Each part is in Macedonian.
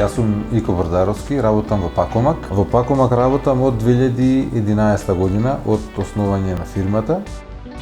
Јас сум Ико Брдаровски, работам во Пакомак. Во Пакомак работам од 2011 година, од основање на фирмата.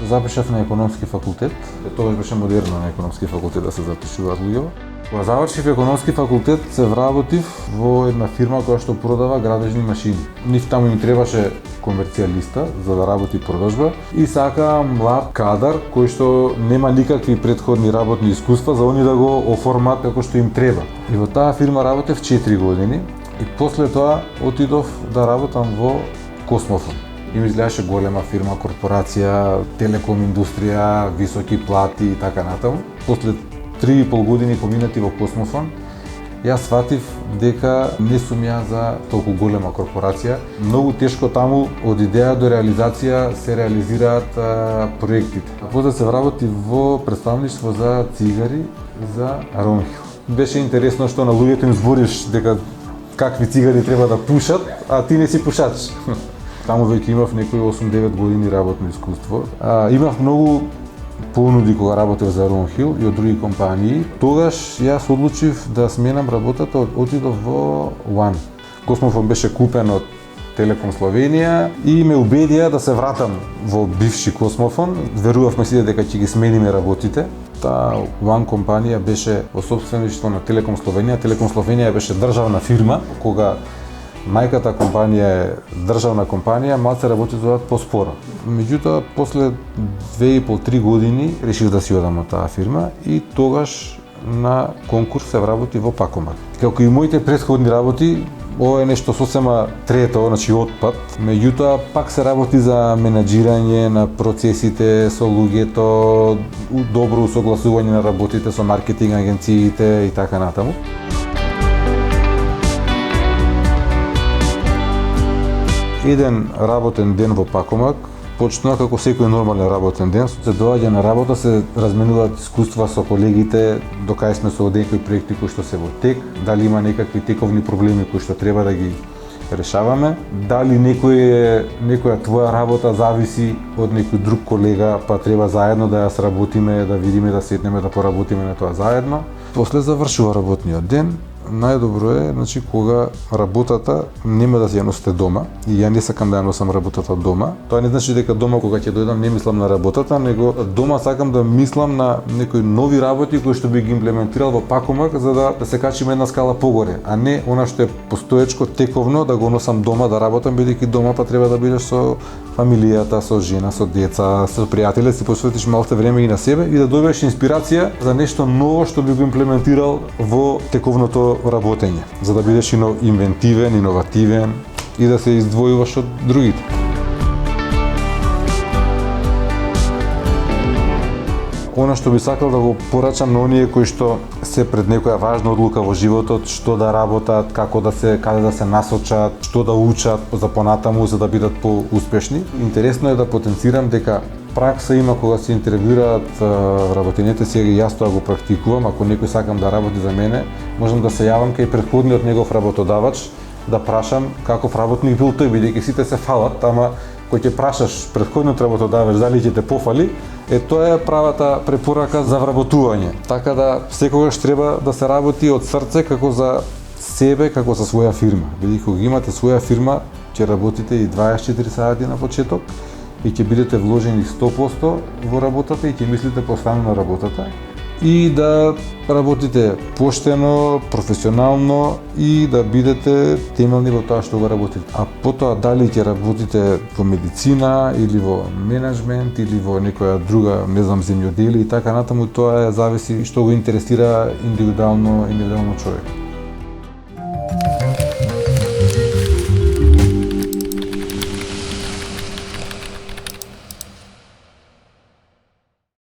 Запишав на економски факултет. Тогаш беше модерно на економски факултет да се запишуваат луѓе. Кога завршив економски факултет, се вработив во една фирма која што продава градежни машини. Нив таму им требаше комерцијалиста за да работи продажба и сака млад кадар кој што нема никакви претходни работни искуства за они да го оформат како што им треба. И во таа фирма работев 4 години и после тоа отидов да работам во Космофон. Им изгледаше голема фирма, корпорација, телеком индустрија, високи плати и така натаму. После 3,5 години поминати во Космофон, јас сватив дека не сум ја за толку голема корпорација. Многу тешко таму од идеја до реализација се реализираат проектите. После се вработи во представништво за цигари за Ронхил. Беше интересно што на луѓето им збориш дека какви цигари треба да пушат, а ти не си пушач. Таму веќе имав некои 8-9 години работно искуство. Имав многу понуди кога работев за Ронхил и од други компании. Тогаш јас одлучив да сменам работата, отидов во One. Космофон беше купен од Телеком Словенија и ме убедија да се вратам во бивши Космофон. Верувавме сите дека ќе ги смениме работите. Таа One компанија беше во сопствеништво на Телеком Словенија. Телеком Словенија беше државна фирма, кога мајката компанија е државна компанија, малце работуваат поспоро. Меѓутоа, после 2,5-3 години решив да си одам од таа фирма и тогаш на конкурс се вработи во Пакомак. Како и моите претходни работи, ова е нешто сосема трето, значи отпад. Меѓутоа, пак се работи за менаџирање на процесите со луѓето, добро усогласување на работите со маркетинг агенциите и така натаму. Еден работен ден во Пакомак почнува како секој нормален работен ден. Се доаѓа на работа, се разменуваат искуства со колегите, до кај сме со некои проекти кои што се во тек, дали има некакви тековни проблеми кои што треба да ги решаваме, дали некоја твоја работа зависи од некој друг колега, па треба заедно да ја сработиме, да видиме, да седнеме, да поработиме на тоа заедно. После завршува работниот ден. Најдобро е, значи, кога работата нема да ја носите дома, и ја не сакам да ја носам работата дома. Тоа не значи дека дома кога ќе дојдам не мислам на работата, него дома сакам да мислам на некои нови работи кои што би ги имплементирал во Пакомак за да се качиме една скала погоре, а не она што е постоечко, тековно да го носам дома да работам, бидејќи дома па треба да бидеш со фамилијата, со жена, со деца, со пријатели, си посветиш малце време и на себе и да добиеш инспирација за нешто ново што би го имплементирал во тековното работење, за да бидеш инвентивен, иновативен и да се издвојуваш од другите. Она што би сакал да го порачам на оние кои што се пред некоја важна одлука во животот, што да работат, каде да се насочат, што да учат за понатаму за да бидат поуспешни. Интересно е да потенцирам дека пракса има кога се интервјуираат работењите, сега и јас тоа го практикувам. Ако некој сакам да работи за мене, можам да се јавам кај претходниот негов работодавач да прашам каков работник бил тој, бидејќи сите се фалат, ама кој ќе прашаш претходниот работодавач дали ќе те пофали, тоа е правата препорака за вработување. Така да секогаш треба да се работи од срце како за себе, како за своја фирма. Бидејќи кога имате своја фирма, ќе работите и 24 сати на почеток и ќе бидете вложени 100% во работата и ќе мислите постојано на работата и да работите поштено, професионално и да бидете темелни во тоа што го работите. А потоа дали ќе работите во медицина или во менеджмент или во некоја друга, не знам, земјоделие и така натаму, тоа зависи што го интересира индивидуално човек.